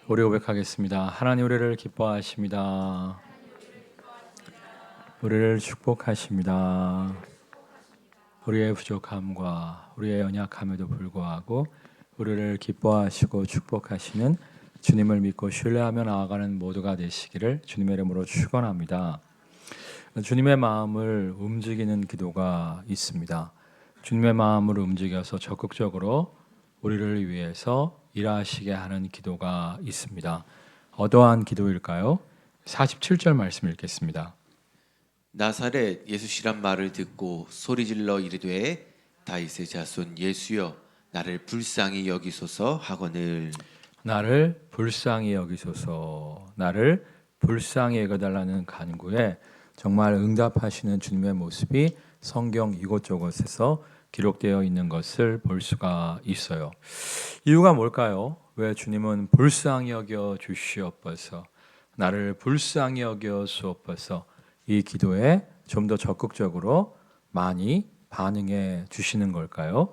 우리 고백하겠습니다. 하나님 우리를 기뻐하십니다. 우리를 축복하십니다. 우리의 부족함과 우리의 연약함에도 불구하고 우리를 기뻐하시고 축복하시는 주님을 믿고 신뢰하며 나아가는 모두가 되시기를 주님의 이름으로 축원합니다. 주님의 마음을 움직이는 기도가 있습니다. 주님의 마음을 움직여서 적극적으로 우리를 위해서 일하시게 하는 기도가 있습니다. 어떠한 기도일까요? 47절 말씀 읽겠습니다. 나사렛 예수시란 말을 듣고 소리질러 이르되 다윗의 자손 예수여 나를 불쌍히 여기소서 하거늘. 나를 불쌍히 여기소서, 나를 불쌍히 여겨달라는 간구에 정말 응답하시는 주님의 모습이 성경 이곳저곳에서 기록되어 있는 것을 볼 수가 있어요. 이유가 뭘까요? 왜 주님은 불쌍히 여겨 주시옵소서, 나를 불쌍히 여겨 주옵소서 이 기도에 좀 더 적극적으로 많이 반응해 주시는 걸까요?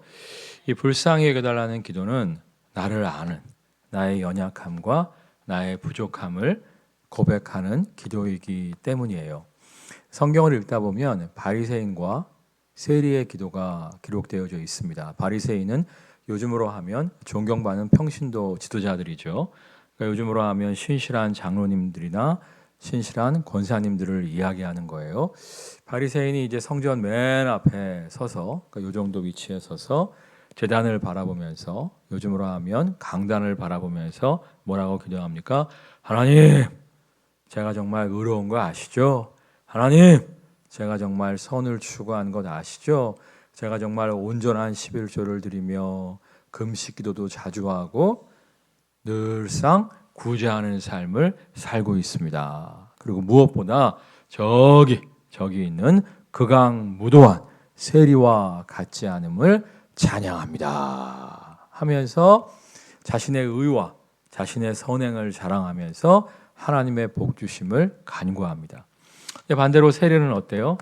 이 불쌍히 여겨달라는 기도는 나를 아는, 나의 연약함과 나의 부족함을 고백하는 기도이기 때문이에요. 성경을 읽다 보면 바리새인과 세리의 기도가 기록되어져 있습니다. 바리새인은 요즘으로 하면 존경받는 평신도 지도자들이죠. 그러니까 요즘으로 하면 신실한 장로님들이나 신실한 권사님들을 이야기하는 거예요. 바리새인이 이제 성전 맨 앞에 서서, 그러니까 요 정도 위치에 서서 제단을 바라보면서, 요즘으로 하면 강단을 바라보면서 뭐라고 기도합니까? 하나님, 제가 정말 의로운 거 아시죠? 하나님, 제가 정말 선을 추구한 것 아시죠? 제가 정말 온전한 11조를 드리며 금식 기도도 자주 하고 늘상 구제하는 삶을 살고 있습니다. 그리고 무엇보다 저기 있는 극악무도한 세리와 같지 않음을 찬양합니다 하면서 자신의 의와 자신의 선행을 자랑하면서 하나님의 복 주심을 간구합니다. 반대로 세리는 어때요?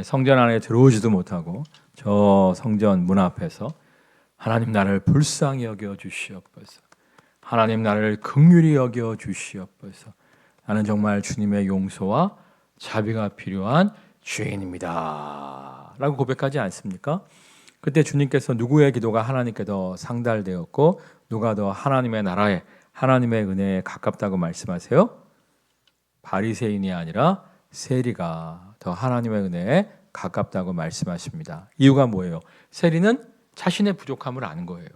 성전 안에 들어오지도 못하고 저 성전 문 앞에서 하나님 나를 불쌍히 여겨 주시옵소서, 하나님 나를 긍휼히 여겨 주시옵소서, 나는 정말 주님의 용서와 자비가 필요한 죄인입니다 라고 고백하지 않습니까? 그때 주님께서 누구의 기도가 하나님께 더 상달되었고 누가 더 하나님의 나라에 하나님의 은혜에 가깝다고 말씀하세요? 바리새인이 아니라 세리가 더 하나님의 은혜에 가깝다고 말씀하십니다. 이유가 뭐예요? 세리는 자신의 부족함을 아는 거예요.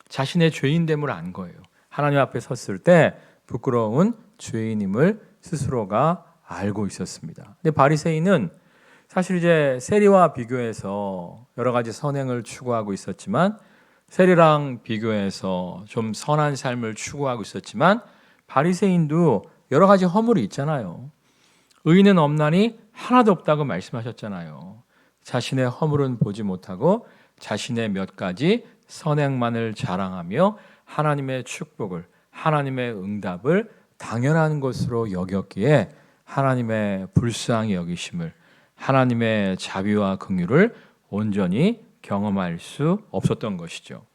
자신의 죄인됨을 아는 거예요. 하나님 앞에 섰을 때 부끄러운 죄인임을 스스로가 알고 있었습니다. 근데 바리새인은 사실 이제 세리와 비교해서 여러 가지 선행을 추구하고 있었지만, 세리랑 비교해서 좀 선한 삶을 추구하고 있었지만, 바리새인도 여러 가지 허물이 있잖아요. 의인은 없나니 하나도 없다고 말씀하셨잖아요. 자신의 허물은 보지 못하고 자신의 몇 가지 선행만을 자랑하며 하나님의 축복을, 하나님의 응답을 당연한 것으로 여겼기에 하나님의 불쌍히 여기심을, 하나님의 자비와 긍휼을 온전히 경험할 수 없었던 것이죠.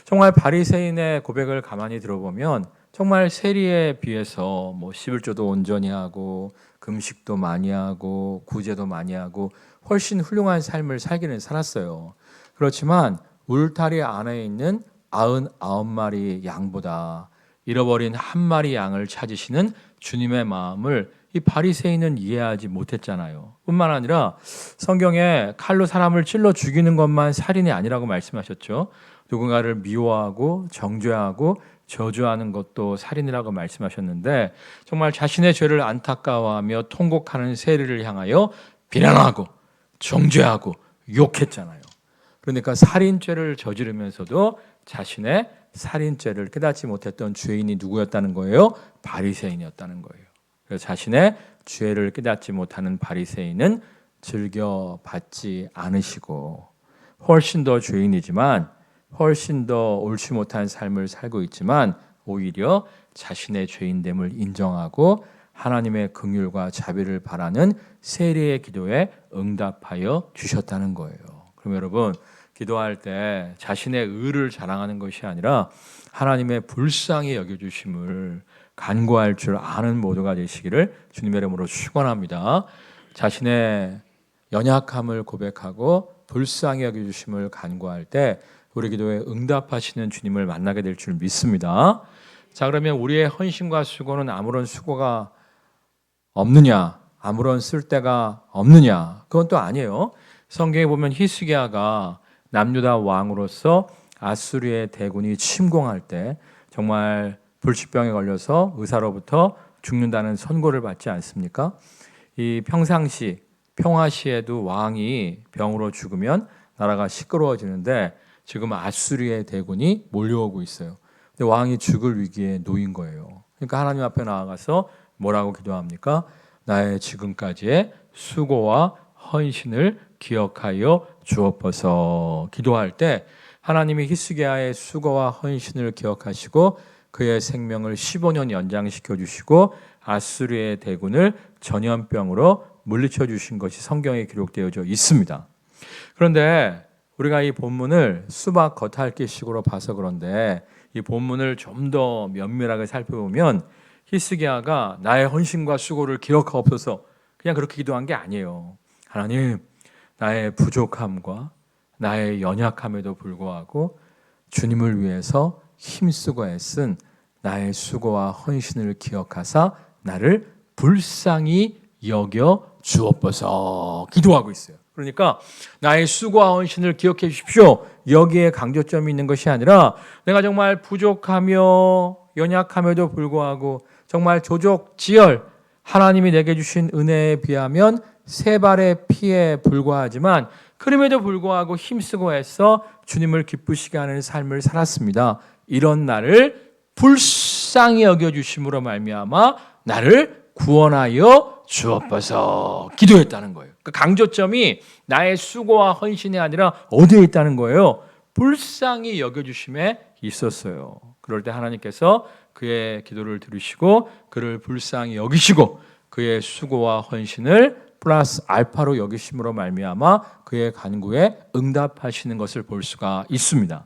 정말 바리새인의 고백을 가만히 들어보면 정말 세리에 비해서 11조도 온전히 하고 금식도 많이 하고 구제도 많이 하고 훨씬 훌륭한 삶을 살기는 살았어요. 그렇지만 울타리 안에 있는 99마리 양보다 잃어버린 한 마리 양을 찾으시는 주님의 마음을 이 바리새인은 이해하지 못했잖아요. 뿐만 아니라 성경에 칼로 사람을 찔러 죽이는 것만 살인이 아니라고 말씀하셨죠. 누군가를 미워하고 정죄하고 저주하는 것도 살인이라고 말씀하셨는데, 정말 자신의 죄를 안타까워하며 통곡하는 세리를 향하여 비난하고 정죄하고 욕했잖아요. 그러니까 살인죄를 저지르면서도 자신의 살인죄를 깨닫지 못했던 죄인이 누구였다는 거예요? 바리새인이었다는 거예요. 그래서 자신의 죄를 깨닫지 못하는 바리새인은 즐겨 받지 않으시고 훨씬 더 죄인이지만 훨씬 더 옳지 못한 삶을 살고 있지만 오히려 자신의 죄인됨을 인정하고 하나님의 긍휼과 자비를 바라는 세리의 기도에 응답하여 주셨다는 거예요. 그럼 여러분, 기도할 때 자신의 의를 자랑하는 것이 아니라 하나님의 불쌍히 여겨주심을 간구할 줄 아는 모두가 되시기를 주님의 이름으로 축원합니다. 자신의 연약함을 고백하고 불쌍히 여겨주심을 간구할 때 우리 기도에 응답하시는 주님을 만나게 될 줄 믿습니다. 자, 그러면 우리의 헌신과 수고는 아무런 수고가 없느냐, 아무런 쓸데가 없느냐, 그건 또 아니에요. 성경에 보면 히스기야가 남유다 왕으로서 아수리의 대군이 침공할 때 정말 불치병에 걸려서 의사로부터 죽는다는 선고를 받지 않습니까? 이 평상시 평화시에도 왕이 병으로 죽으면 나라가 시끄러워지는데 지금 아수리의 대군이 몰려오고 있어요. 근데 왕이 죽을 위기에 놓인 거예요. 그러니까 하나님 앞에 나아가서 뭐라고 기도합니까? 나의 지금까지의 수고와 헌신을 기억하여 주옵소서. 기도할 때 하나님이 히스기야의 수고와 헌신을 기억하시고 그의 생명을 15년 연장시켜 주시고 아수리의 대군을 전염병으로 물리쳐 주신 것이 성경에 기록되어져 있습니다. 그런데 우리가 이 본문을 수박 겉핥기식으로 봐서 그런데 이 본문을 좀 더 면밀하게 살펴보면 히스기야가 나의 헌신과 수고를 기억하옵소서 그냥 그렇게 기도한 게 아니에요. 하나님, 나의 부족함과 나의 연약함에도 불구하고 주님을 위해서 힘쓰고 애쓴 나의 수고와 헌신을 기억하사 나를 불쌍히 여겨 주옵소서 기도하고 있어요. 그러니까 나의 수고와 헌신을 기억해 주십시오. 여기에 강조점이 있는 것이 아니라 내가 정말 부족하며 연약함에도 불구하고 정말 조족지열 하나님이 내게 주신 은혜에 비하면 세 발의 피에 불과하지만 그럼에도 불구하고 힘쓰고 애써 주님을 기쁘시게 하는 삶을 살았습니다. 이런 나를 불쌍히 여겨주심으로 말미암아 나를 구원하여 주옵소서 기도했다는 거예요. 그 강조점이 나의 수고와 헌신이 아니라 어디에 있다는 거예요? 불쌍히 여겨주심에 있었어요. 그럴 때 하나님께서 그의 기도를 들으시고 그를 불쌍히 여기시고 그의 수고와 헌신을 플러스 알파로 여기심으로 말미암아 그의 간구에 응답하시는 것을 볼 수가 있습니다.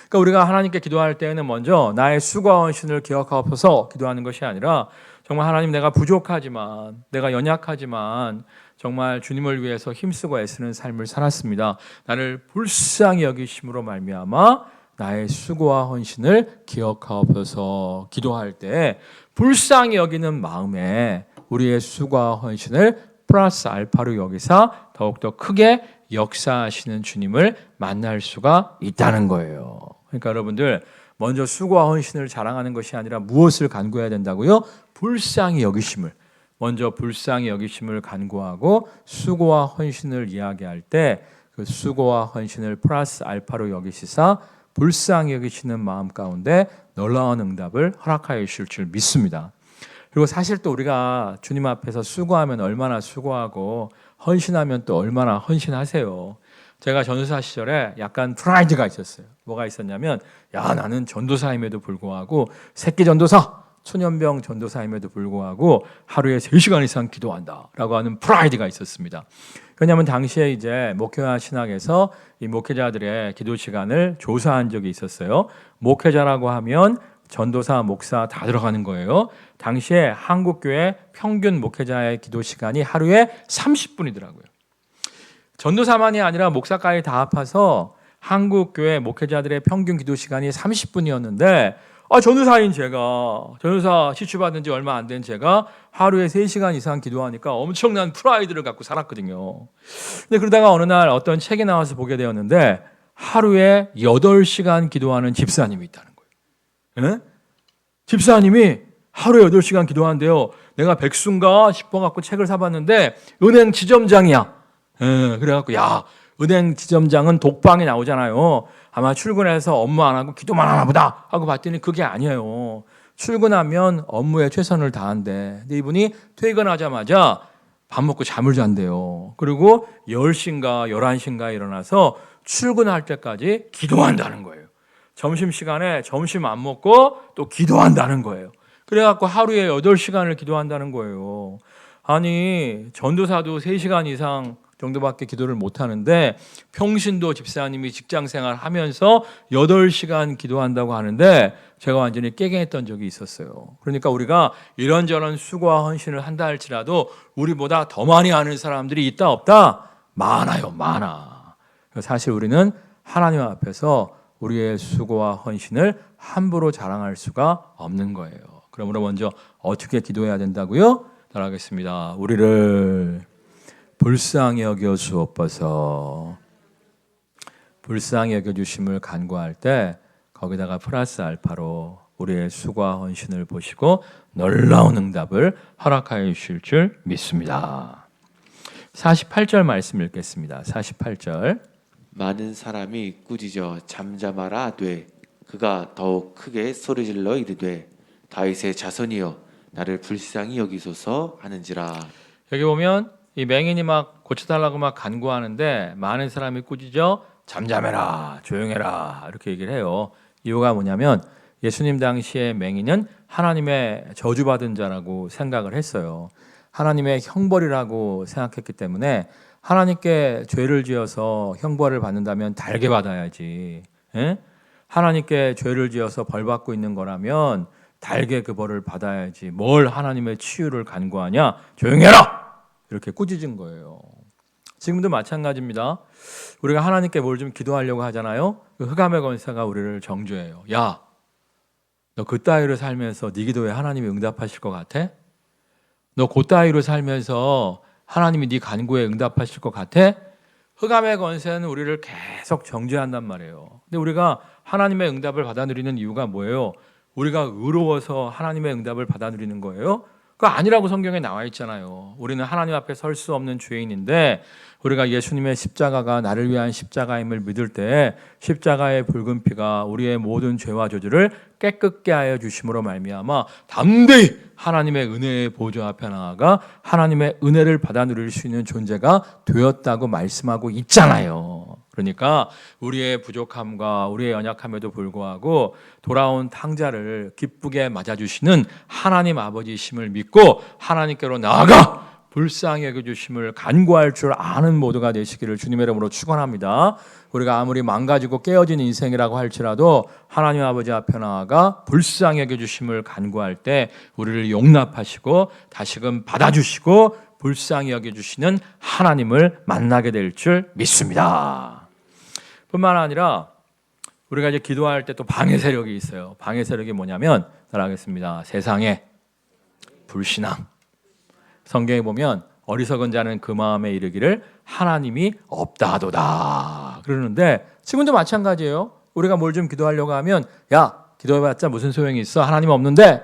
그러니까 우리가 하나님께 기도할 때에는 먼저 나의 수고와 헌신을 기억하옵소서 기도하는 것이 아니라 정말 하나님 내가 부족하지만 내가 연약하지만 정말 주님을 위해서 힘쓰고 애쓰는 삶을 살았습니다. 나를 불쌍히 여기심으로 말미암아 나의 수고와 헌신을 기억하옵소서 기도할 때 불쌍히 여기는 마음에 우리의 수고와 헌신을 플러스 알파로 여기사 더욱더 크게 역사하시는 주님을 만날 수가 있다는 거예요. 그러니까 여러분들 먼저 수고와 헌신을 자랑하는 것이 아니라 무엇을 간구해야 된다고요? 불쌍히 여기심을. 먼저 불쌍히 여기심을 간구하고 수고와 헌신을 이야기할 때 그 수고와 헌신을 플러스 알파로 여기시사 불쌍히 여기시는 마음 가운데 놀라운 응답을 허락하여 주실 줄 믿습니다. 그리고 사실 또 우리가 주님 앞에서 수고하면 얼마나 수고하고 헌신하면 또 얼마나 헌신하세요. 제가 전도사 시절에 약간 프라이드가 있었어요. 뭐가 있었냐면 나는 전도사임에도 불구하고 새끼 전도사, 초년병 전도사임에도 불구하고 하루에 3시간 이상 기도한다라고 하는 프라이드가 있었습니다. 왜냐하면 당시에 이제 목회와 신학에서 이 목회자들의 기도 시간을 조사한 적이 있었어요. 목회자라고 하면 전도사, 목사 다 들어가는 거예요. 당시에 한국교회 평균 목회자의 기도 시간이 하루에 30분이더라고요. 전도사만이 아니라 목사까지 다 합해서 한국교회 목회자들의 평균 기도 시간이 30분이었는데 전도사인 제가, 전도사 시추받은 지 얼마 안 된 제가 하루에 3시간 이상 기도하니까 엄청난 프라이드를 갖고 살았거든요. 근데 그러다가 어느 날 어떤 책이 나와서 보게 되었는데 하루에 8시간 기도하는 집사님이 있다는 거예요. 에? 집사님이 하루에 8시간 기도한대요. 내가 백수인가 싶어갖고 책을 사봤는데 은행 지점장이야. 그래갖고 은행 지점장은 독방에 나오잖아요. 아마 출근해서 업무 안 하고 기도만 하나 보다 하고 봤더니 그게 아니에요. 출근하면 업무에 최선을 다한대. 근데 이분이 퇴근하자마자 밥 먹고 잠을 잔대요. 그리고 10시인가 11시인가 일어나서 출근할 때까지 기도한다는 거예요. 점심시간에 점심 안 먹고 또 기도한다는 거예요. 그래갖고 하루에 8시간을 기도한다는 거예요. 아니 전도사도 3시간 이상 정도밖에 기도를 못 하는데 평신도 집사님이 직장생활 하면서 8시간 기도한다고 하는데 제가 완전히 깨갱했던 적이 있었어요. 그러니까 우리가 이런저런 수고와 헌신을 한다 할지라도 우리보다 더 많이 하는 사람들이 있다 없다? 많아요. 많아. 사실 우리는 하나님 앞에서 우리의 수고와 헌신을 함부로 자랑할 수가 없는 거예요. 그러므로 먼저 어떻게 기도해야 된다고요? 따라하겠습니다. 우리를 불쌍히 여겨 주옵소서. 불쌍히 여겨 주심을 간구할 때 거기다가 플러스 알파로 우리의 수고와 헌신을 보시고 놀라운 응답을 허락하여 주실 줄 믿습니다. 48절 말씀 읽겠습니다. 48절. 많은 사람이 꾸짖어 잠잠하라 하되 그가 더욱 크게 소리질러 이르되 다윗의 자손이여 나를 불쌍히 여기소서 하는지라. 여기 보면 이 맹인이 막 고쳐달라고 막 간구하는데 많은 사람이 꾸짖어 잠잠해라, 조용해라 이렇게 얘기를 해요. 이유가 뭐냐면 예수님 당시에 맹인은 하나님의 저주받은 자라고 생각을 했어요. 하나님의 형벌이라고 생각했기 때문에 하나님께 죄를 지어서 형벌을 받는다면 달게 받아야지. 예? 하나님께 죄를 지어서 벌 받고 있는 거라면 달게 그 벌을 받아야지. 뭘 하나님의 치유를 간구하냐? 조용해라! 이렇게 꾸짖은 거예요. 지금도 마찬가지입니다. 우리가 하나님께 뭘 좀 기도하려고 하잖아요. 그 흑암의 권세가 우리를 정죄해요. 야, 너 그따위로 살면서 네 기도에 하나님이 응답하실 것 같아? 너 그따위로 살면서 하나님이 네 간구에 응답하실 것 같아? 흑암의 권세는 우리를 계속 정죄한단 말이에요. 근데 우리가 하나님의 응답을 받아 누리는 이유가 뭐예요? 우리가 의로워서 하나님의 응답을 받아 누리는 거예요? 그거 아니라고 성경에 나와 있잖아요. 우리는 하나님 앞에 설 수 없는 죄인인데 우리가 예수님의 십자가가 나를 위한 십자가임을 믿을 때 십자가의 붉은 피가 우리의 모든 죄와 저주를 깨끗게 하여 주심으로 말미암아 담대히 하나님의 은혜의 보좌 앞에 나아가 하나님의 은혜를 받아 누릴 수 있는 존재가 되었다고 말씀하고 있잖아요. 그러니까 우리의 부족함과 우리의 연약함에도 불구하고 돌아온 탕자를 기쁘게 맞아주시는 하나님 아버지심을 믿고 하나님께로 나아가 불쌍히 여겨주심을 간구할 줄 아는 모두가 되시기를 주님의 이름으로 축원합니다. 우리가 아무리 망가지고 깨어진 인생이라고 할지라도 하나님 아버지 앞에 나아가 불쌍히 여겨주심을 간구할 때 우리를 용납하시고 다시금 받아주시고 불쌍히 여겨주시는 하나님을 만나게 될 줄 믿습니다. 뿐만 아니라 우리가 이제 기도할 때 또 방해 세력이 있어요. 방해 세력이 뭐냐면 따라하겠습니다. 세상에 불신앙. 성경에 보면 어리석은 자는 그 마음에 이르기를 하나님이 없다 하도다 그러는데 지금도 마찬가지예요. 우리가 뭘 좀 기도하려고 하면 야 기도해봤자 무슨 소용이 있어? 하나님 없는데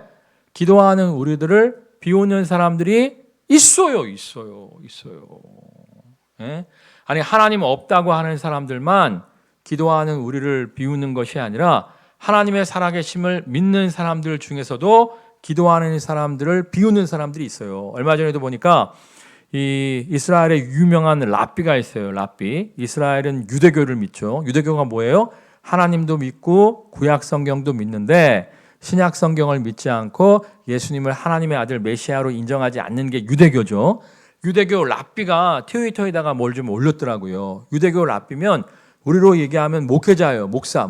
기도하는 우리들을 비웃는 사람들이 있어요. 예? 아니 하나님 없다고 하는 사람들만 기도하는 우리를 비웃는 것이 아니라 하나님의 살아계심을 믿는 사람들 중에서도 기도하는 사람들을 비웃는 사람들이 있어요. 얼마 전에도 보니까 이 이스라엘의 유명한 랍비가 있어요. 랍비. 이스라엘은 유대교를 믿죠. 유대교가 뭐예요? 하나님도 믿고 구약 성경도 믿는데 신약 성경을 믿지 않고 예수님을 하나님의 아들 메시아로 인정하지 않는 게 유대교죠. 유대교 랍비가 트위터에다가 뭘 좀 올렸더라고요. 유대교 랍비면 우리로 얘기하면 목회자예요. 목사.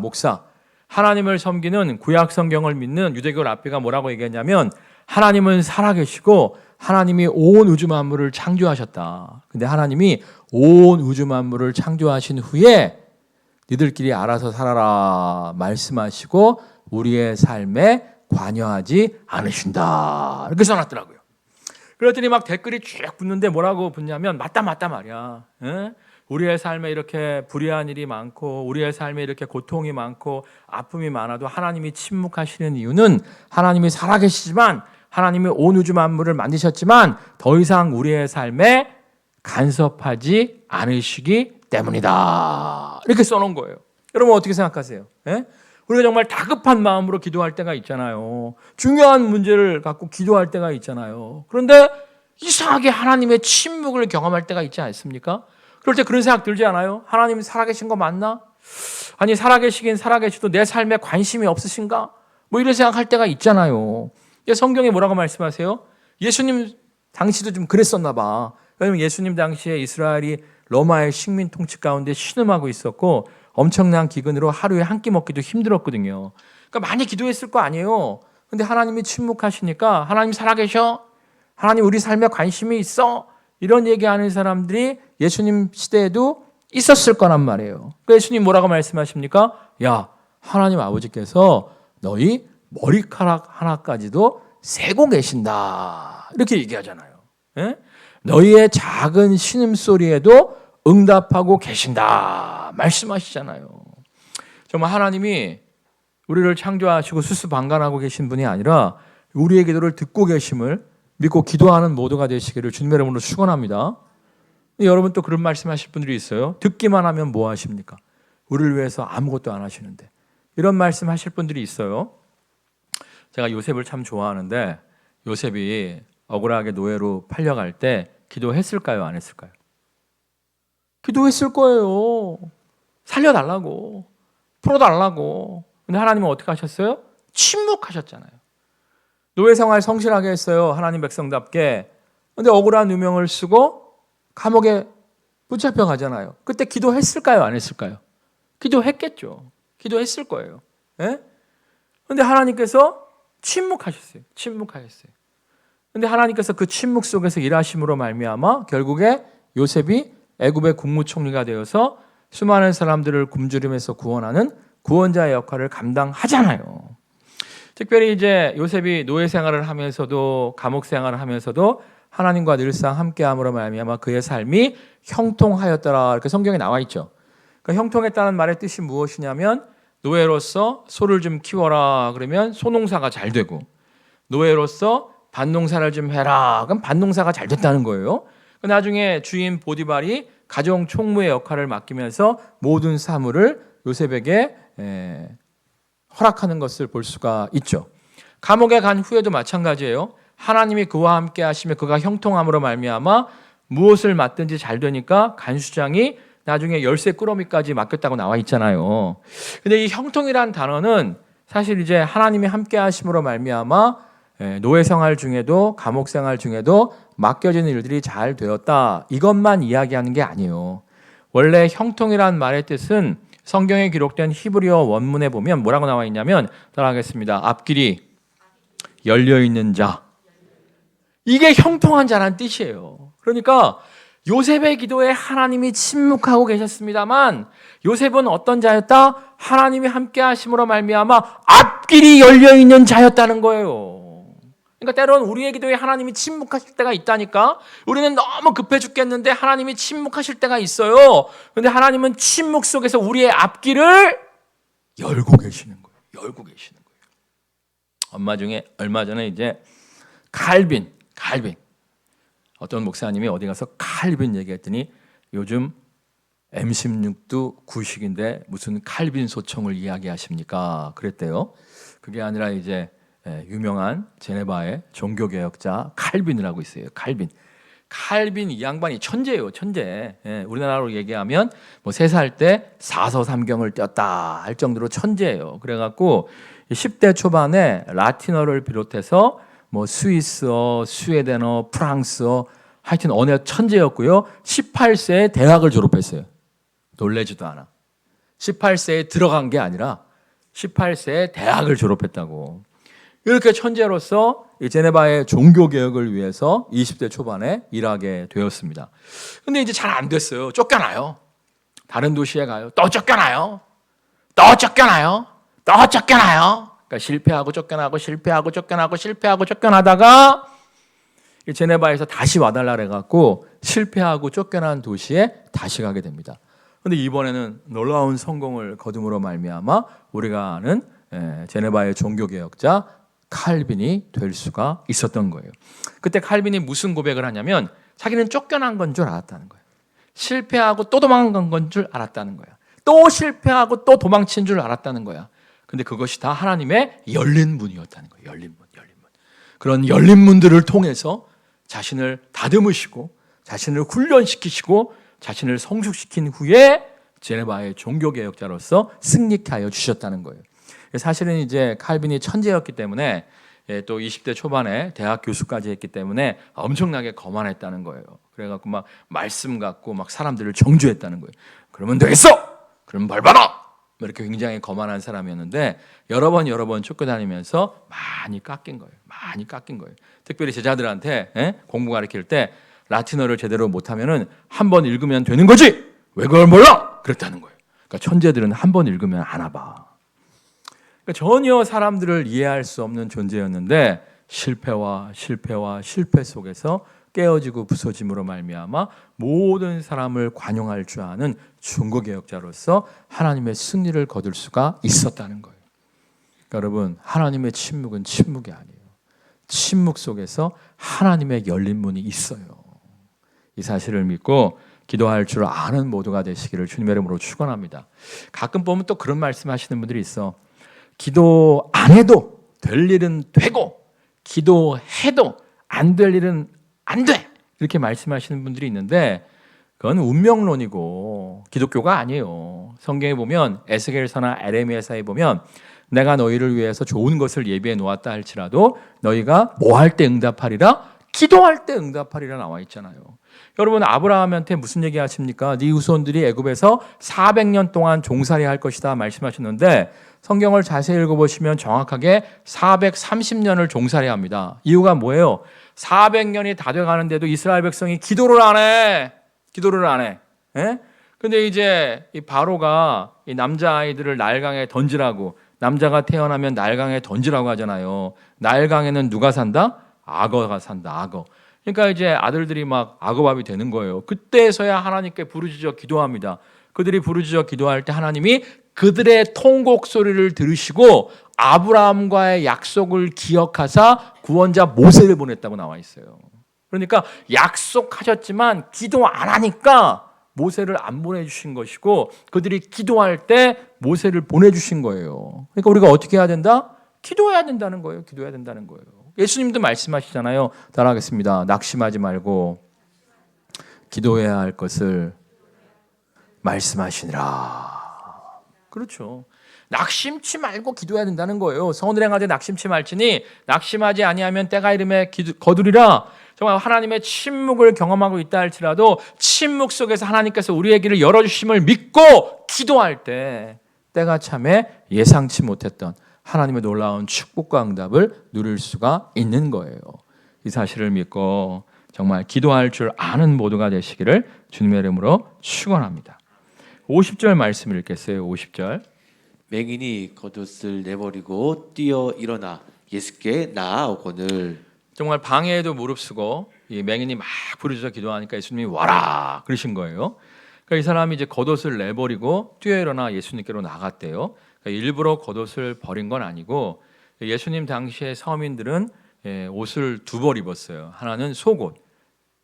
하나님을 섬기는 구약 성경을 믿는 유대교 랍비가 뭐라고 얘기했냐면 하나님은 살아계시고 하나님이 온 우주 만물을 창조하셨다. 근데 하나님이 온 우주 만물을 창조하신 후에 니들끼리 알아서 살아라 말씀하시고 우리의 삶에 관여하지 않으신다. 이렇게 써놨더라고요. 그랬더니 막 댓글이 쭉 붙는데 뭐라고 붙냐면 맞다 말이야. 에? 우리의 삶에 이렇게 불의한 일이 많고 우리의 삶에 이렇게 고통이 많고 아픔이 많아도 하나님이 침묵하시는 이유는 하나님이 살아계시지만 하나님이 온 우주 만물을 만드셨지만 더 이상 우리의 삶에 간섭하지 않으시기 때문이다. 이렇게 써놓은 거예요. 여러분 어떻게 생각하세요? 예? 우리가 정말 다급한 마음으로 기도할 때가 있잖아요. 중요한 문제를 갖고 기도할 때가 있잖아요. 그런데 이상하게 하나님의 침묵을 경험할 때가 있지 않습니까? 그럴 때 그런 생각 들지 않아요? 하나님 살아계신 거 맞나? 아니 살아계시긴 살아계시도 내 삶에 관심이 없으신가? 뭐 이런 생각할 때가 있잖아요. 성경에 뭐라고 말씀하세요? 예수님 당시도 좀 그랬었나 봐. 왜냐면 예수님 당시에 이스라엘이 로마의 식민 통치 가운데 신음하고 있었고 엄청난 기근으로 하루에 한 끼 먹기도 힘들었거든요. 그러니까 많이 기도했을 거 아니에요. 근데 하나님이 침묵하시니까 하나님 살아계셔? 하나님 우리 삶에 관심이 있어? 이런 얘기하는 사람들이 예수님 시대에도 있었을 거란 말이에요. 그러니까 예수님 뭐라고 말씀하십니까? 야, 하나님 아버지께서 너희 머리카락 하나까지도 세고 계신다. 이렇게 얘기하잖아요. 예? 너희의 작은 신음소리에도 응답하고 계신다. 말씀하시잖아요. 정말 하나님이 우리를 창조하시고 수수방관하고 계신 분이 아니라 우리의 기도를 듣고 계심을 믿고 기도하는 모두가 되시기를 주님의 이름으로 축원합니다. 여러분 또 그런 말씀하실 분들이 있어요. 듣기만 하면 뭐 하십니까? 우리를 위해서 아무것도 안 하시는데. 이런 말씀하실 분들이 있어요. 제가 요셉을 참 좋아하는데 요셉이 억울하게 노예로 팔려갈 때 기도했을까요? 안 했을까요? 기도했을 거예요. 살려달라고. 풀어달라고. 근데 하나님은 어떻게 하셨어요? 침묵하셨잖아요. 노예 생활 성실하게 했어요. 하나님 백성답게. 근데 억울한 누명을 쓰고 감옥에 붙잡혀 가잖아요. 그때 기도했을까요? 안 했을까요? 기도했겠죠. 기도했을 거예요. 예? 근데 하나님께서 침묵하셨어요. 침묵하셨어요. 근데 하나님께서 그 침묵 속에서 일하심으로 말미암아 결국에 요셉이 애굽의 국무총리가 되어서 수많은 사람들을 굶주림에서 구원하는 구원자의 역할을 감당하잖아요. 특별히 이제 요셉이 노예 생활을 하면서도 감옥 생활을 하면서도 하나님과 늘상 함께함으로 말미암아 그의 삶이 형통하였더라. 이렇게 성경에 나와 있죠. 그러니까 형통했다는 말의 뜻이 무엇이냐면 노예로서 소를 좀 키워라 그러면 소농사가 잘 되고 노예로서 밭농사를 좀 해라 그럼 밭농사가 잘 됐다는 거예요. 나중에 주인 보디발이 가정 총무의 역할을 맡기면서 모든 사물을 요셉에게 허락하는 것을 볼 수가 있죠. 감옥에 간 후에도 마찬가지예요. 하나님이 그와 함께 하시며 그가 형통함으로 말미암아 무엇을 맡든지 잘 되니까 간수장이 나중에 열쇠 꾸러미까지 맡겼다고 나와 있잖아요. 근데 이 형통이란 단어는 사실 이제 하나님이 함께 하심으로 말미암아 노예 생활 중에도 감옥 생활 중에도 맡겨지는 일들이 잘 되었다. 이것만 이야기하는 게 아니에요. 원래 형통이란 말의 뜻은 성경에 기록된 히브리어 원문에 보면 뭐라고 나와 있냐면 따라하겠습니다. 앞길이 열려 있는 자. 이게 형통한 자란 뜻이에요. 그러니까 요셉의 기도에 하나님이 침묵하고 계셨습니다만 요셉은 어떤 자였다? 하나님이 함께 하심으로 말미암아 앞길이 열려 있는 자였다는 거예요. 그러니까 때로는 우리의 기도에 하나님이 침묵하실 때가 있다니까. 우리는 너무 급해 죽겠는데 하나님이 침묵하실 때가 있어요. 그런데 하나님은 침묵 속에서 우리의 앞길을 열고 계시는 거예요. 열고 계시는 거예요. 얼마 전에 이제 칼빈 어떤 목사님이 어디 가서 칼빈 얘기했더니 요즘 M16도 구식인데 무슨 칼빈 소총을 이야기하십니까? 그랬대요. 그게 아니라 이제 유명한 제네바의 종교개혁자 칼빈이라고 있어요. 칼빈 이 양반이 천재예요. 천재. 우리나라로 얘기하면 뭐 3살 때 사서삼경을 띄었다 할 정도로 천재예요. 그래갖고 10대 초반에 라틴어를 비롯해서 뭐 스위스어, 스웨덴어, 프랑스어 하여튼 언어 천재였고요. 18세에 대학을 졸업했어요. 놀래지도 않아. 18세에 들어간 게 아니라 18세에 대학을 졸업했다고. 이렇게 천재로서 제네바의 종교개혁을 위해서 20대 초반에 일하게 되었습니다. 근데 이제 잘 안 됐어요. 쫓겨나요. 다른 도시에 가요. 또 쫓겨나요. 그러니까 실패하고 쫓겨나다가 제네바에서 다시 와달라 그래갖고 실패하고 쫓겨난 도시에 다시 가게 됩니다. 근데 이번에는 놀라운 성공을 거둠으로 말미암아 우리가 아는 제네바의 종교개혁자 칼빈이 될 수가 있었던 거예요. 그때 칼빈이 무슨 고백을 하냐면 자기는 쫓겨난 건 줄 알았다는 거예요. 실패하고 또 도망간 건 줄 알았다는 거야. 또 실패하고 또 도망친 줄 알았다는 거야. 근데 그것이 다 하나님의 열린 문이었다는 거예요. 열린 문. 그런 열린 문들을 통해서 자신을 다듬으시고 자신을 훈련시키시고 자신을 성숙시킨 후에 제네바의 종교개혁자로서 승리케 하여 주셨다는 거예요. 사실은 이제 칼빈이 천재였기 때문에 또 20대 초반에 대학 교수까지 했기 때문에 엄청나게 거만했다는 거예요. 그래갖고 막 말씀 갖고 막 사람들을 정죄했다는 거예요. 그러면 되겠어. 그럼 벌 받아. 이렇게 굉장히 거만한 사람이었는데 여러 번 쫓겨다니면서 많이 깎인 거예요. 많이 깎인 거예요. 특별히 제자들한테 공부 가르칠 때 라틴어를 제대로 못하면은 한 번 읽으면 되는 거지. 왜 그걸 몰라? 그랬다는 거예요. 그러니까 천재들은 한 번 읽으면 아나 봐. 그러니까 전혀 사람들을 이해할 수 없는 존재였는데 실패 속에서 깨어지고 부서짐으로 말미암아 모든 사람을 관용할 줄 아는 중고개혁자로서 하나님의 승리를 거둘 수가 있었다는 거예요. 그러니까 여러분, 하나님의 침묵은 침묵이 아니에요. 침묵 속에서 하나님의 열린 문이 있어요. 이 사실을 믿고 기도할 줄 아는 모두가 되시기를 주님의 이름으로 축원합니다. 가끔 보면 또 그런 말씀하시는 분들이 있어. 기도 안 해도 될 일은 되고 기도해도 안 될 일은 안 돼. 이렇게 말씀하시는 분들이 있는데 그건 운명론이고 기독교가 아니에요. 성경에 보면 에스겔서나 에레미야서에 보면 내가 너희를 위해서 좋은 것을 예비해 놓았다 할지라도 너희가 뭐 할 때 응답하리라? 기도할 때 응답하리라 나와 있잖아요. 여러분 아브라함한테 무슨 얘기 하십니까? 네 후손들이 애굽에서 400년 동안 종살이 할 것이다 말씀하셨는데 성경을 자세히 읽어보시면 정확하게 430년을 종살이 합니다. 이유가 뭐예요? 400년이 다 돼가는데도 이스라엘 백성이 기도를 안 해. 기도를 안 해. 근데 이제 이 바로가 이 남자아이들을 나일강에 던지라고, 남자가 태어나면 나일강에 던지라고 하잖아요. 나일강에는 누가 산다? 악어가 산다. 악어. 그러니까 이제 아들들이 막 악어밥이 되는 거예요. 그때서야 하나님께 부르짖어 기도합니다. 그들이 부르짖어 기도할 때 하나님이 그들의 통곡 소리를 들으시고 아브라함과의 약속을 기억하사 구원자 모세를 보냈다고 나와 있어요. 그러니까 약속하셨지만 기도 안 하니까 모세를 안 보내주신 것이고 그들이 기도할 때 모세를 보내주신 거예요. 그러니까 우리가 어떻게 해야 된다? 기도해야 된다는 거예요. 기도해야 된다는 거예요. 예수님도 말씀하시잖아요. 따라하겠습니다. 낙심하지 말고 기도해야 할 것을 말씀하시니라. 그렇죠. 낙심치 말고 기도해야 된다는 거예요. 성을 행하되 낙심치 말지니 낙심하지 아니하면 때가 이름에 거두리라. 정말 하나님의 침묵을 경험하고 있다 할지라도 침묵 속에서 하나님께서 우리의 길을 열어주심을 믿고 기도할 때 때가 참에 예상치 못했던 하나님의 놀라운 축복과 응답을 누릴 수가 있는 거예요. 이 사실을 믿고 정말 기도할 줄 아는 모두가 되시기를 주님의 이름으로 축원합니다. 50절 말씀 읽겠어요. 50절. 맹인이 겉옷을 내버리고 뛰어 일어나 예수께 나아오거늘. 정말 방해에도 무릅쓰고 이 맹인이 막 부르짖어 기도하니까 예수님이 와라 그러신 거예요. 그러니까 이 사람이 이제 겉옷을 내버리고 뛰어 일어나 예수님께로 나갔대요. 그러니까 일부러 겉옷을 버린 건 아니고 예수님 당시의 서민들은 옷을 두 벌 입었어요. 하나는 속옷,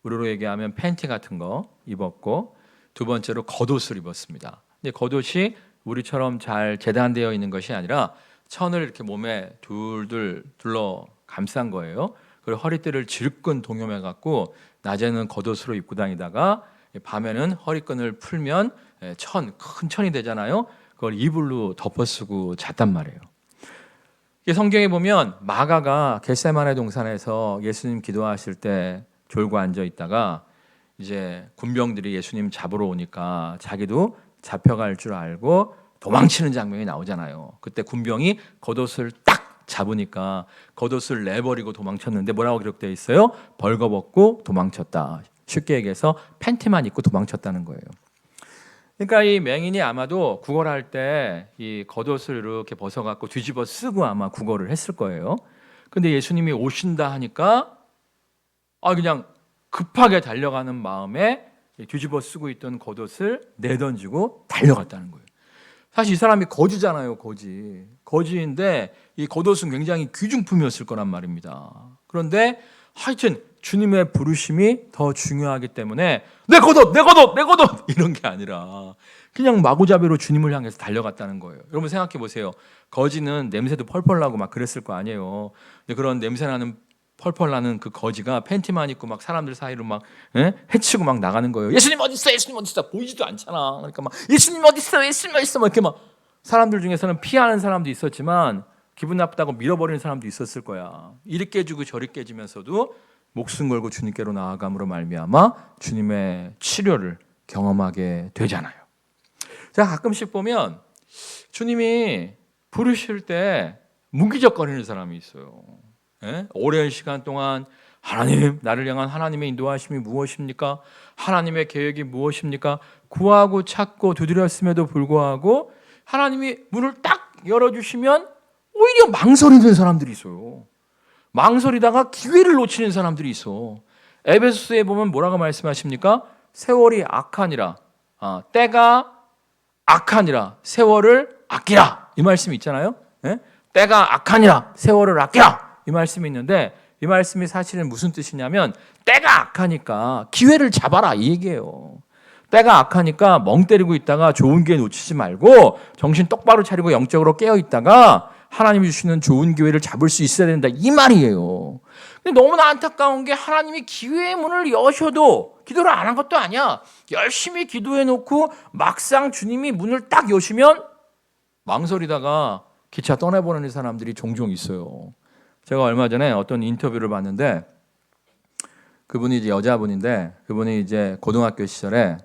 우리로 얘기하면 팬티 같은 거 입었고 두 번째로 겉옷을 입었습니다. 근데 겉옷이 우리처럼 잘 재단되어 있는 것이 아니라 천을 이렇게 몸에 둘둘 둘러 감싼 거예요. 그리고 허리띠를 질끈 동여매 갖고 낮에는 겉옷으로 입고 다니다가 밤에는 허리끈을 풀면 큰 천이 되잖아요. 그걸 이불로 덮어쓰고 잤단 말이에요. 성경에 보면 마가가 겟세마네 동산에서 예수님 기도하실 때 졸고 앉아 있다가 이제 군병들이 예수님 잡으러 오니까 자기도 잡혀갈 줄 알고 도망치는 장면이 나오잖아요. 그때 군병이 겉옷을 딱 잡으니까 겉옷을 내버리고 도망쳤는데 뭐라고 기록되어 있어요? 벌거벗고 도망쳤다. 쉽게 얘기해서 팬티만 입고 도망쳤다는 거예요. 그러니까 이 맹인이 아마도 구걸할 때 이 겉옷을 이렇게 벗어갖고 뒤집어 쓰고 아마 구걸을 했을 거예요. 근데 예수님이 오신다 하니까 그냥 급하게 달려가는 마음에 뒤집어 쓰고 있던 겉옷을 내던지고 달려갔다는 거예요. 사실 이 사람이 거지잖아요. 거지인데 이 겉옷은 굉장히 귀중품이었을 거란 말입니다. 그런데 하여튼 주님의 부르심이 더 중요하기 때문에 내 겉옷 이런 게 아니라 그냥 마구잡이로 주님을 향해서 달려갔다는 거예요. 여러분 생각해 보세요. 거지는 냄새도 펄펄 나고 막 그랬을 거 아니에요. 근데 그런 냄새 나는 펄펄 나는 그 거지가 팬티만 입고 막 사람들 사이로 막 헤치고 막 나가는 거예요. 예수님 어디 있어? 예수님 어디 있어? 보이지도 않잖아. 그러니까 막 예수님 어디 있어? 예수님 어디 있어? 막 이렇게 막 사람들 중에서는 피하는 사람도 있었지만 기분 나쁘다고 밀어버리는 사람도 있었을 거야. 이리 깨지고 저리 깨지면서도 목숨 걸고 주님께로 나아감으로 말미암아 주님의 치료를 경험하게 되잖아요. 제가 가끔씩 보면 주님이 부르실 때 무기적거리는 사람이 있어요. 예? 오랜 시간 동안 하나님, 나를 향한 하나님의 인도하심이 무엇입니까? 하나님의 계획이 무엇입니까? 구하고 찾고 두드렸음에도 불구하고 하나님이 문을 딱 열어주시면 오히려 망설이는 사람들이 있어요. 망설이다가 기회를 놓치는 사람들이 있어. 에베소서에 보면 뭐라고 말씀하십니까? 세월이 악하니라. 때가 악하니라. 세월을 아끼라. 이 말씀이 있잖아요. 예? 때가 악하니라. 세월을 아끼라. 이 말씀이 있는데 이 말씀이 사실은 무슨 뜻이냐면 때가 악하니까 기회를 잡아라 이 얘기예요. 때가 악하니까 멍 때리고 있다가 좋은 기회 놓치지 말고 정신 똑바로 차리고 영적으로 깨어 있다가 하나님이 주시는 좋은 기회를 잡을 수 있어야 된다 이 말이에요. 근데 너무나 안타까운 게 하나님이 기회의 문을 여셔도 기도를 안 한 것도 아니야. 열심히 기도해 놓고 막상 주님이 문을 딱 여시면 망설이다가 기차 떠나보내는 사람들이 종종 있어요. 제가 얼마 전에 어떤 인터뷰를 봤는데 그분이 이제 여자분인데 그분이 이제 고등학교 시절에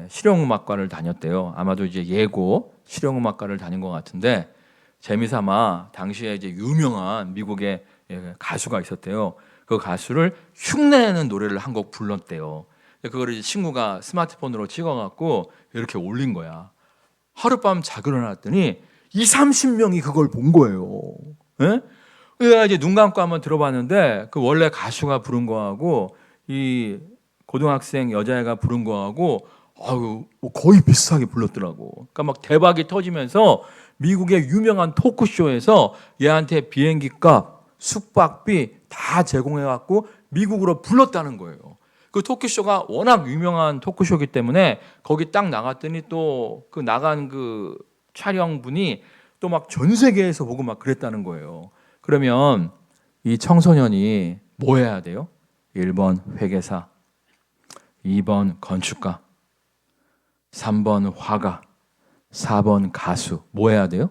실용음악과를 다녔대요. 아마도 이제 예고 실용음악과를 다닌 것 같은데 재미삼아 당시에 이제 유명한 미국의 가수가 있었대요. 그 가수를 흉내내는 노래를 한 곡 불렀대요. 그걸 이제 친구가 스마트폰으로 찍어갖고 이렇게 올린 거야. 하룻밤 자고 일어났더니 20-30명이 그걸 본 거예요. 예? 그래서 이제 눈 감고 한번 들어봤는데 그 원래 가수가 부른 거하고 이 고등학생 여자애가 부른 거하고 거의 비슷하게 불렀더라고. 그러니까 막 대박이 터지면서 미국의 유명한 토크쇼에서 얘한테 비행기값, 숙박비 다 제공해갖고 미국으로 불렀다는 거예요. 그 토크쇼가 워낙 유명한 토크쇼이기 때문에 거기 딱 나갔더니 또 그 나간 그 촬영분이 또 막 전 세계에서 보고 막 그랬다는 거예요. 그러면 이 청소년이 뭐 해야 돼요? 1번 회계사, 2번 건축가, 3번 화가, 4번 가수. 뭐 해야 돼요?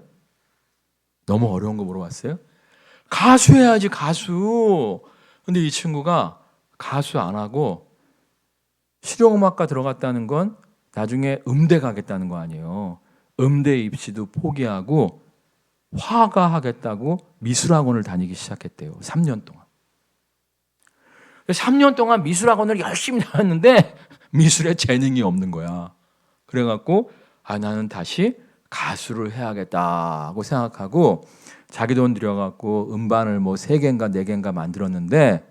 너무 어려운 거 물어봤어요? 가수 해야지 가수. 근데 이 친구가 가수 안 하고 실용음악과 들어갔다는 건 나중에 음대 가겠다는 거 아니에요. 음대 입시도 포기하고 화가 하겠다고 미술학원을 다니기 시작했대요. 3년 동안. 3년 동안 미술학원을 열심히 다녔는데 미술에 재능이 없는 거야. 그래갖고 나는 다시 가수를 해야겠다고 생각하고 자기 돈 들여갖고 음반을 뭐 3개인가 4개인가 만들었는데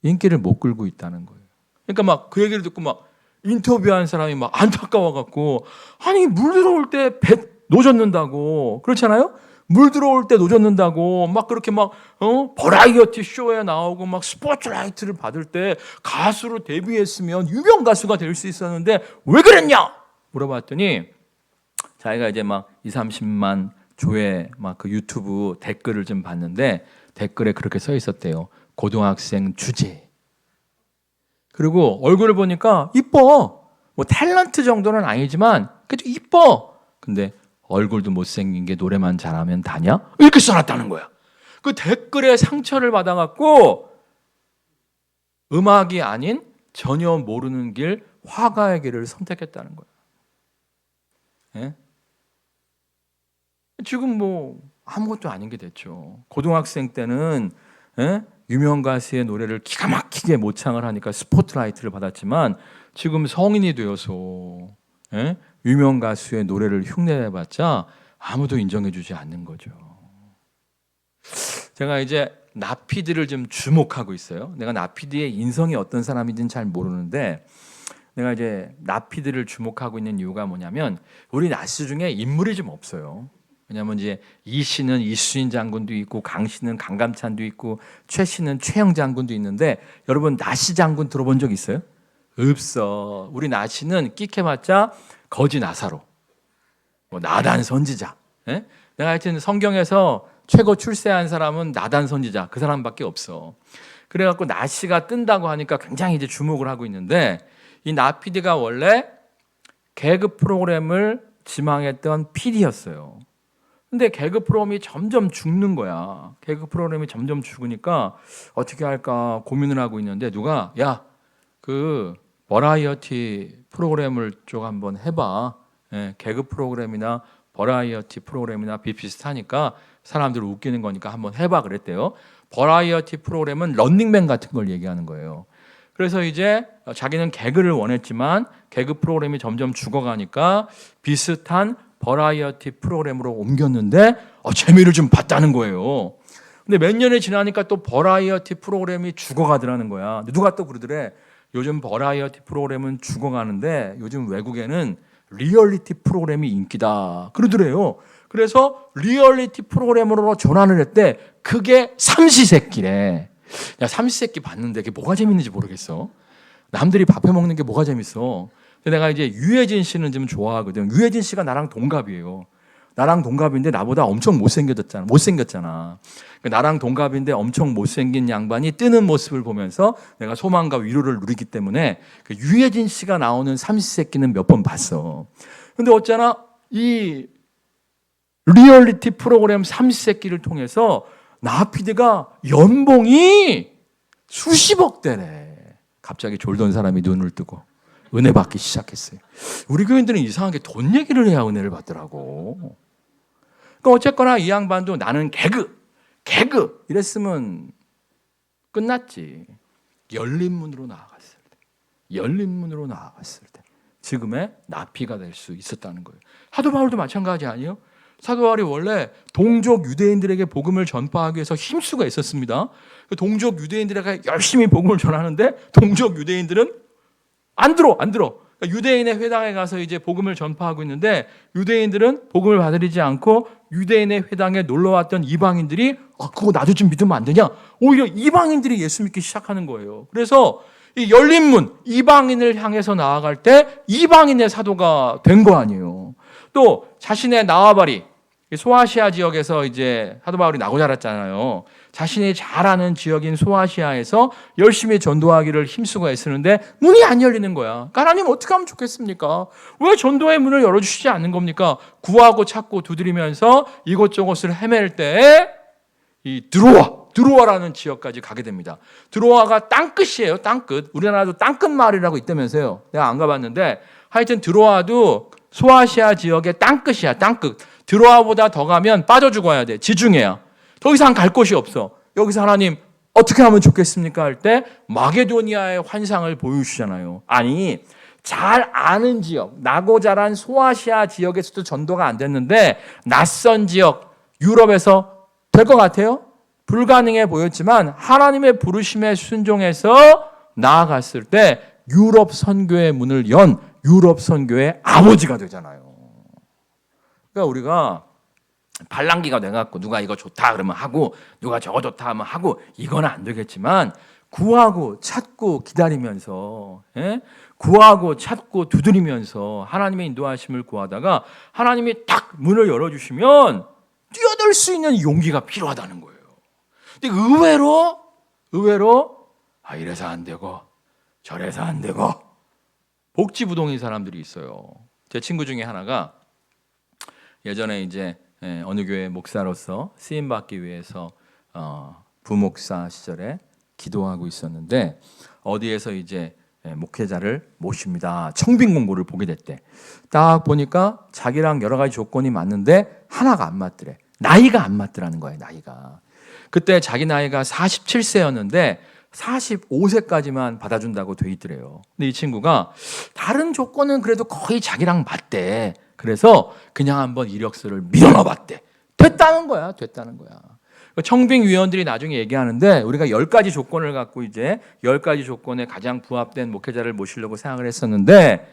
인기를 못 끌고 있다는 거예요. 그러니까 막 그 얘기를 듣고 막 인터뷰한 사람이 막 안타까워갖고 아니 물 들어올 때 배 노젓는다고 그렇잖아요? 물 들어올 때 노젓는다고 막 그렇게 막 버라이어티 쇼에 나오고 막 스포트라이트를 받을 때 가수로 데뷔했으면 유명 가수가 될 수 있었는데 왜 그랬냐? 물어봤더니 자기가 이제 막 20-30만 조회 막 그 유튜브 댓글을 좀 봤는데 댓글에 그렇게 써 있었대요. 고등학생 주제. 그리고 얼굴을 보니까 이뻐. 뭐 탤런트 정도는 아니지만 그래도 이뻐. 근데 얼굴도 못생긴 게 노래만 잘하면 다냐? 이렇게 써놨다는 거야. 그 댓글에 상처를 받아갖고 음악이 아닌 전혀 모르는 길 화가의 길을 선택했다는 거야. 예? 지금 뭐 아무것도 아닌 게 됐죠. 고등학생 때는 유명 가수의 노래를 기가 막히게 모창을 하니까 스포트라이트를 받았지만 지금 성인이 되어서 유명 가수의 노래를 흉내내봤자 아무도 인정해주지 않는 거죠. 제가 이제 나피드를 좀 주목하고 있어요. 내가 나피드의 인성이 어떤 사람인지는 잘 모르는데 내가 이제 나피드를 주목하고 있는 이유가 뭐냐면 우리 나씨 중에 인물이 좀 없어요. 왜냐하면 이제 이 씨는 이수인 장군도 있고 강 씨는 강감찬도 있고 최 씨는 최영 장군도 있는데 여러분 나씨 장군 들어본 적 있어요? 없어. 우리 나씨는 끽해봤자 거지 나사로, 뭐 나단 선지자. 예? 내가 하여튼 성경에서 최고 출세한 사람은 나단 선지자 그 사람밖에 없어. 그래갖고 나씨가 뜬다고 하니까 굉장히 이제 주목을 하고 있는데 이 나피디가 원래 개그 프로그램을 지망했던 PD였어요. 근데 개그 프로그램이 점점 죽는 거야. 개그 프로그램이 점점 죽으니까 어떻게 할까 고민을 하고 있는데 누가 야, 그 버라이어티 프로그램을 좀 한번 해봐. 예, 개그 프로그램이나 버라이어티 프로그램이나 비슷하니까 사람들 웃기는 거니까 한번 해봐 그랬대요. 버라이어티 프로그램은 런닝맨 같은 걸 얘기하는 거예요. 그래서 이제 자기는 개그를 원했지만 개그 프로그램이 점점 죽어가니까 비슷한 버라이어티 프로그램으로 옮겼는데 재미를 좀 봤다는 거예요. 근데 몇 년이 지나니까 또 버라이어티 프로그램이 죽어가더라는 거야. 누가 또 그러더래. 요즘 버라이어티 프로그램은 죽어가는데 요즘 외국에는 리얼리티 프로그램이 인기다 그러더래요. 그래서 리얼리티 프로그램으로 전환을 했대. 그게 삼시세끼래. 야, 삼시세끼 봤는데 그게 뭐가 재밌는지 모르겠어. 남들이 밥해 먹는 게 뭐가 재밌어. 근데 내가 이제 유해진 씨는 좀 좋아하거든. 유해진 씨가 나랑 동갑이에요. 나랑 동갑인데 나보다 엄청 못생겼잖아. 그러니까 나랑 동갑인데 엄청 못생긴 양반이 뜨는 모습을 보면서 내가 소망과 위로를 누리기 때문에 그 유해진 씨가 나오는 삼시세끼는 몇 번 봤어. 근데 어쩌나 이 리얼리티 프로그램 삼시세끼를 통해서 나피드가 연봉이 수십억 대래. 갑자기 졸던 사람이 눈을 뜨고 은혜 받기 시작했어요. 우리 교인들은 이상하게 돈 얘기를 해야 은혜를 받더라고. 그러니까 어쨌거나 이 양반도 나는 개그 이랬으면 끝났지. 열린 문으로 나아갔을 때 지금의 나피가 될 수 있었다는 거예요. 사도 바울도 마찬가지 아니에요? 사도 바울이 원래 동족 유대인들에게 복음을 전파하기 위해서 힘쓰고 있었습니다. 동족 유대인들에게 열심히 복음을 전하는데 동족 유대인들은 안 들어. 그러니까 유대인의 회당에 가서 이제 복음을 전파하고 있는데 유대인들은 복음을 받아들이지 않고 유대인의 회당에 놀러 왔던 이방인들이 그거 나도 좀 믿으면 안 되냐? 오히려 이방인들이 예수 믿기 시작하는 거예요. 그래서 이 열린 문, 이방인을 향해서 나아갈 때 이방인의 사도가 된 거 아니에요. 또 자신의 나와바리, 소아시아 지역에서 이제 사도 바울이 나고 자랐잖아요. 자신이 잘 아는 지역인 소아시아에서 열심히 전도하기를 힘쓰고 애쓰는데 문이 안 열리는 거야. 그러니까 하나님 어떻게 하면 좋겠습니까? 왜 전도의 문을 열어주시지 않는 겁니까? 구하고 찾고 두드리면서 이곳저곳을 헤맬 때 이 드로아라는 지역까지 가게 됩니다. 드로아가 땅끝이에요. 땅끝. 우리나라도 땅끝 마을이라고 있다면서요. 내가 안 가봤는데 하여튼 드로아도 소아시아 지역의 땅끝이야. 땅끝. 드로아보다 더 가면 빠져 죽어야 돼. 지중해야. 더 이상 갈 곳이 없어. 여기서 하나님 어떻게 하면 좋겠습니까? 할 때 마게도니아의 환상을 보여주시잖아요. 아니 잘 아는 지역, 나고 자란 소아시아 지역에서도 전도가 안 됐는데 낯선 지역 유럽에서 될 것 같아요? 불가능해 보였지만 하나님의 부르심에 순종해서 나아갔을 때 유럽 선교의 문을 연 유럽 선교의 아버지가 되잖아요. 그러니까 우리가 발랑기가 돼갖고 누가 이거 좋다 그러면 하고 누가 저거 좋다 하면 하고 이건 안 되겠지만 구하고 찾고 기다리면서 구하고 찾고 두드리면서 하나님의 인도하심을 구하다가 하나님이 딱 문을 열어주시면 뛰어들 수 있는 용기가 필요하다는 거예요. 근데 의외로 이래서 안 되고 저래서 안 되고 복지부동인 사람들이 있어요. 제 친구 중에 하나가 예전에 이제 어느 교회 목사로서 쓰임 받기 위해서 부목사 시절에 기도하고 있었는데 어디에서 이제 목회자를 모십니다. 청빙 공고를 보게 됐대. 딱 보니까 자기랑 여러 가지 조건이 맞는데 하나가 안 맞더래. 나이가 안 맞더라는 거예요. 나이가. 그때 자기 나이가 47세였는데 45세까지만 받아준다고 돼 있더래요. 근데 이 친구가 다른 조건은 그래도 거의 자기랑 맞대. 그래서 그냥 한번 이력서를 밀어넣어 봤대. 됐다는 거야. 청빙위원들이 나중에 얘기하는데 우리가 10가지 조건을 갖고 이제 10가지 조건에 가장 부합된 목회자를 모시려고 생각을 했었는데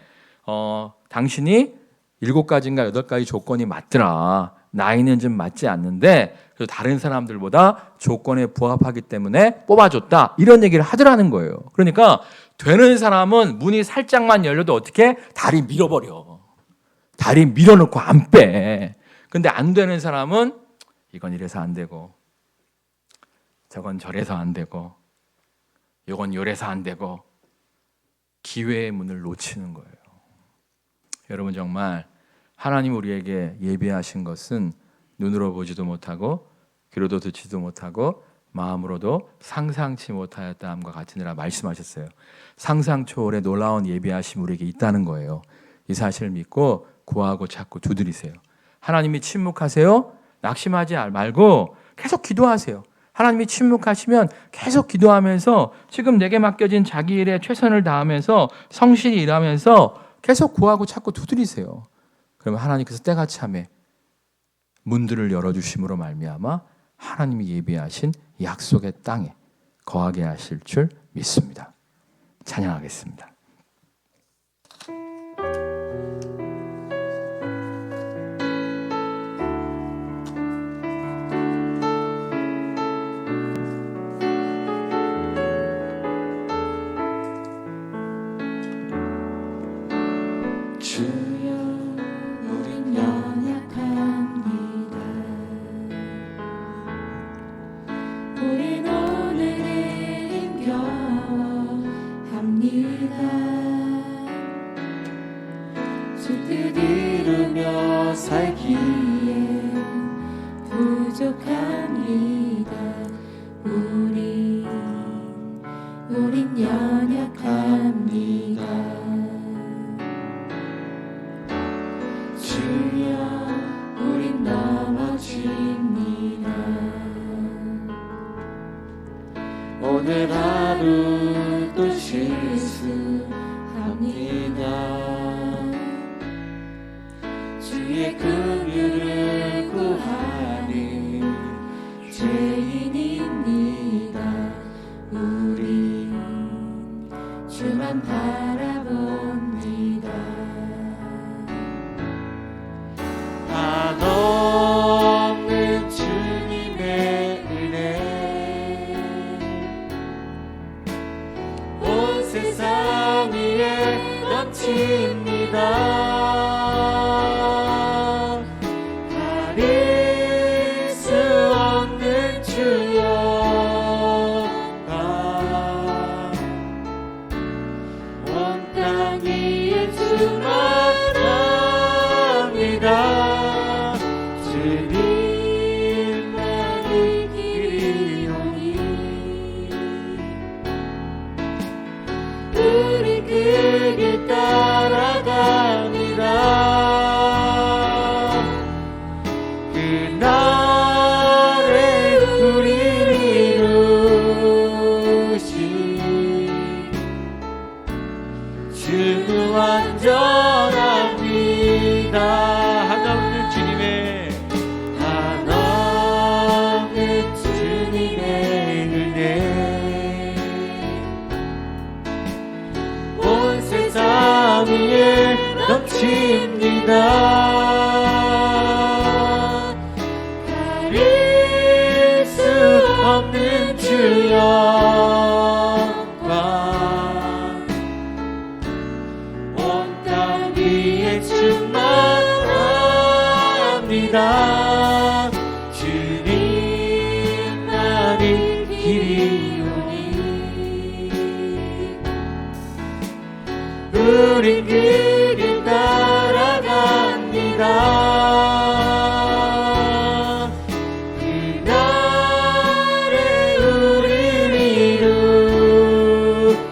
당신이 7가지인가 8가지 조건이 맞더라. 나이는 좀 맞지 않는데 그래서 다른 사람들보다 조건에 부합하기 때문에 뽑아줬다. 이런 얘기를 하더라는 거예요. 그러니까 되는 사람은 문이 살짝만 열려도 어떻게? 다리 밀어버려. 다리 밀어놓고 안 빼. 근데 안 되는 사람은 이건 이래서 안 되고 저건 저래서 안 되고 이건 요래서 안 되고 기회의 문을 놓치는 거예요. 여러분 정말 하나님 우리에게 예비하신 것은 눈으로 보지도 못하고 귀로도 듣지도 못하고 마음으로도 상상치 못하였다함과 같으니라 말씀하셨어요. 상상 초월의 놀라운 예비하심 우리에게 있다는 거예요. 이 사실을 믿고 구하고 찾고 두드리세요. 하나님이 침묵하세요? 낙심하지 말고 계속 기도하세요. 하나님이 침묵하시면 계속 기도하면서 지금 내게 맡겨진 자기 일에 최선을 다하면서 성실히 일하면서 계속 구하고 찾고 두드리세요. 그러면 하나님께서 때가 참에 문들을 열어주심으로 말미암아 하나님이 예비하신 약속의 땅에 거하게 하실 줄 믿습니다. 찬양하겠습니다. 주여 우린 연약합니다. 우린 오늘을 힘겨워합니다. 주 뜻 이루며 살기에 부족합니다. 우린 연약합니다. 주여 우린 넘어집니다. 오늘 하루 또 실수합니다. 주의 긍휼을 구하는 죄인입니다. 우린 주만 바라봅니다. 한없는 주님의 은혜 온 세상 위에 넘칩니다. 가릴 수 없는 주여 온 땅 위에 주만 합니다. 주님만이 길이오니 우리 그 길 따라갑니다. 그날에 우리를 이루신 주는 완전합니다. 한없는 주님의 은혜 온 세상 위에 넘칩니다. 가릴 수 없는 주여 온 땅 위에 충만합니다. 주님만이 길이오니 우린 그 길 따라갑니다. 그날에 우리를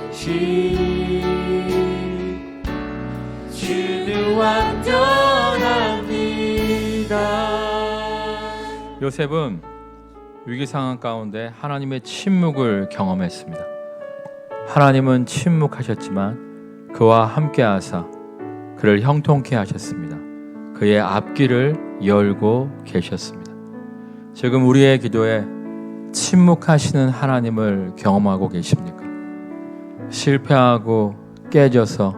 이루신 주는 완전합니다. 요셉은 위기 상황 가운데 하나님의 침묵을 경험했습니다. 하나님은 침묵하셨지만 그와 함께 하사 그를 형통케 하셨습니다. 그의 앞길을 열고 계셨습니다. 지금 우리의 기도에 침묵하시는 하나님을 경험하고 계십니까? 실패하고 깨져서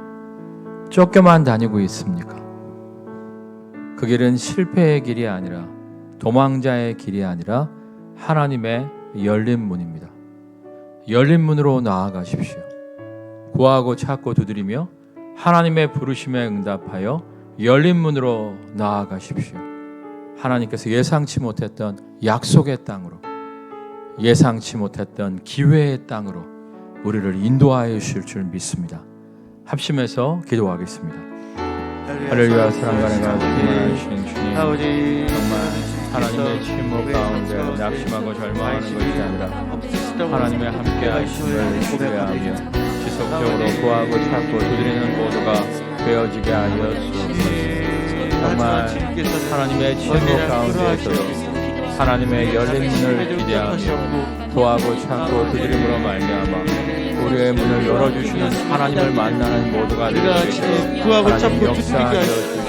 쫓겨만 다니고 있습니까? 그 길은 실패의 길이 아니라 도망자의 길이 아니라 하나님의 열린 문입니다. 열린 문으로 나아가십시오. 구하고 찾고 두드리며 하나님의 부르심에 응답하여 열린 문으로 나아가십시오. 하나님께서 예상치 못했던 약속의 땅으로, 예상치 못했던 기회의 땅으로 우리를 인도하여 주실 줄 믿습니다. 합심해서 기도하겠습니다. 할렐루야. 사랑과 내가 충만하신 주님, 아버지 정말 하나님의 침묵 가운데 낙심하고 절망하는 것이 아니라 하나님의 함께하심을 신뢰하며 지속적으로 구하고 찾고 두드리는 모두가 되어지게 하여 주옵소서. 정말 하나님의 침묵 가운데에서도 하나님의 열린 문을 기대하며 구하고 찾고 두드림으로 말미암아 우리의 문을 열어주시는 하나님을 만나는 모두가 될 수 있도록 구하고 하나님 찾고 역사하여 두드리게 주시옵소서.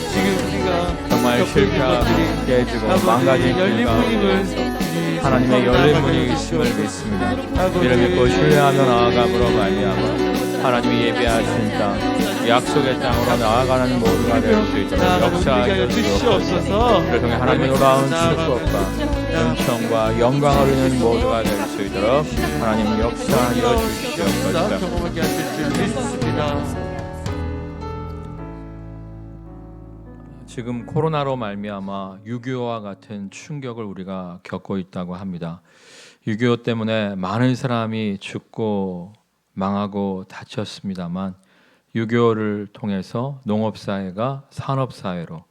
지금 우리가 정말 실패하고 깨지고 망가진 길 열린 가운데 문임을 하나님의 열린 문이 있음을 믿습니다. 이를 믿고 신뢰하며 나아감으로 말미암아 하나님이 예배하신 땅, 약속의 땅으로 나아가는 모두가 될 수 있도록 역사하여 주시옵소서. 그를 통해 하나님의 놀라운 축복과 은총과 영광을 누리는 모두가 될 수 있도록 하나님 역사하여 주시옵소서. 경험하게 하실 줄 믿습니다. 지금 코로나로 말미암아 6.25와 같은 충격을 우리가 겪고 있다고 합니다. 6.25 때문에 많은 사람이 죽고 망하고 다쳤습니다만 6.25를 통해서 농업사회가 산업사회로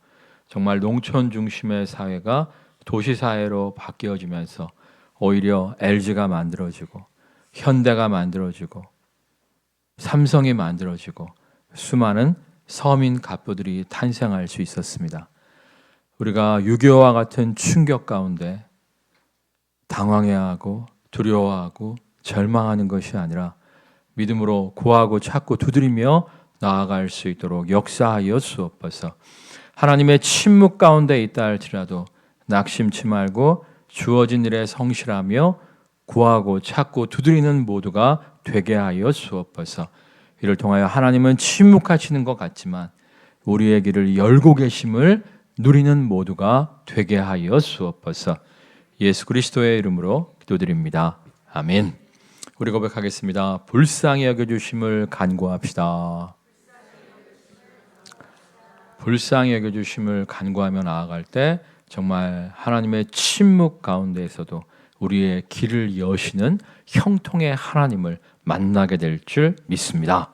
정말 농촌 중심의 사회가 도시사회로 바뀌어지면서 오히려 LG가 만들어지고 현대가 만들어지고 삼성이 만들어지고 수많은 서민 갑부들이 탄생할 수 있었습니다. 우리가 6.25와 같은 충격 가운데 당황해하고 두려워하고 절망하는 것이 아니라 믿음으로 구하고 찾고 두드리며 나아갈 수 있도록 역사하여 주옵소서. 하나님의 침묵 가운데 있다 할지라도 낙심치 말고 주어진 일에 성실하며 구하고 찾고 두드리는 모두가 되게 하여 주옵소서. 이를 통하여 하나님은 침묵하시는 것 같지만 우리의 길을 열고 계심을 누리는 모두가 되게 하여 주옵소서. 예수 그리스도의 이름으로 기도드립니다. 아멘. 우리 고백하겠습니다. 불쌍히 여겨주심을 간구합시다. 불쌍히 여겨주심을 간구하며 나아갈 때 정말 하나님의 침묵 가운데에서도 우리의 길을 여시는 형통의 하나님을 만나게 될 줄 믿습니다.